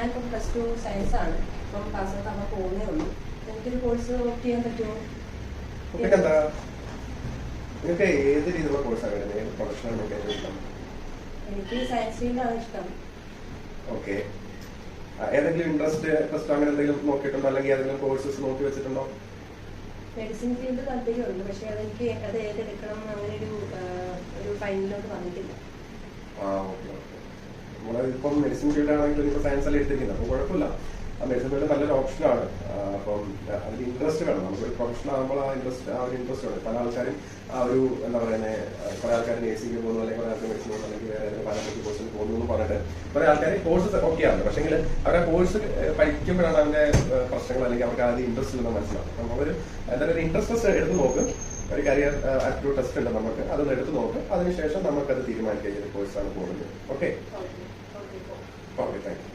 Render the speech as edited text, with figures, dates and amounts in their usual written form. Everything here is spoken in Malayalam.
ഞാനിപ്പോൾ +2 സയൻസ് ആണ്. ഇപ്പം പാസ്സാക്കാൻ പോകുന്നേ ഉള്ളൂ. എനിക്കൊരു കോഴ്സ് ഓപ്റ്റ് ചെയ്യാൻ പറ്റുമോ? കുട്ടിക്കെന്താ നിങ്ങൾക്ക് ഏത് രീതിയിലുള്ള കോഴ്സാണ് വരുന്നത്? ഏത് പ്രൊഫഷണൽ നിങ്ങൾക്ക് ഇഷ്ടം? എനിക്ക് സയൻസ് ഫീൽഡാണ് ഇഷ്ടം. ഓക്കെ. ഏതെങ്കിലും ഇൻട്രസ്റ്റ് അങ്ങനെ എന്തെങ്കിലും നോക്കിയിട്ടുണ്ടോ, അല്ലെങ്കിൽ ഏതെങ്കിലും കോഴ്സസ് നോക്കി വെച്ചിട്ടുണ്ടോ? മെഡിസിൻ ഫീൽഡ് താല്പര്യമുണ്ട്, പക്ഷെ അതെനിക്ക് അത് ഏതെടുക്കണം അങ്ങനെ ഒരു ഫൈനലിലോട്ട് വന്നിട്ടില്ല. നമ്മളിപ്പം മെഡിസിൻ ഫീൽഡ് ആണെങ്കിൽ ഇപ്പോൾ സയൻസ് എല്ലാം എടുത്തിരിക്കുന്നത്, അപ്പോൾ കുഴപ്പമില്ല. ആ മെഡിസിൻ ഫീൽഡ് നല്ലൊരു ഓപ്ഷനാണ്. അപ്പം അതിന് ഇൻട്രസ്റ്റ് വേണം. നമുക്കൊരു പ്രൊഫഷൻ ആകുമ്പോൾ ആ ഒരു ഇൻട്രസ്റ്റ് വേണം. പല ആൾക്കാരും ആ ഒരു എന്താ പറയുന്നത്, കുറെ ആൾക്കാർ നേഴ്സിംഗ് പോകുന്നു, അല്ലെങ്കിൽ കുറെ ആൾക്കാർ മെഡിസിൻ പോകുന്നു, അല്ലെങ്കിൽ വേറെ ഏതെങ്കിലും പാരാമെഡിക്കൽ കോഴ്സിന് പോകുന്നു എന്ന് പറഞ്ഞിട്ട് കുറെ ആൾക്കാർ കോഴ്സ് ഓക്കെയാണ്. പക്ഷേങ്കിൽ അവരെ കോഴ്സ് പഠിക്കുമ്പോഴാണ് അതിന്റെ പ്രശ്നങ്ങൾ, അല്ലെങ്കിൽ അവർക്ക് ആദ്യം ഇൻട്രസ്റ്റ് ഇല്ലെന്ന് മനസ്സിലാവും. അപ്പം അവർ എന്തായാലും ഒരു ഇൻട്രസ്റ്റ് എടുത്ത് നോക്ക്. ഒരു കരിയർ ആപ്റ്റിറ്റ്യൂഡ് ടെസ്റ്റ് ഉണ്ട് നമുക്ക്, അതൊന്ന് എടുത്ത് നോക്ക്. അതിനുശേഷം നമുക്കത് തീരുമാനിക്കുക ഏത് കോഴ്സാണ് പോകുന്നത്. Okay, okay, thank you.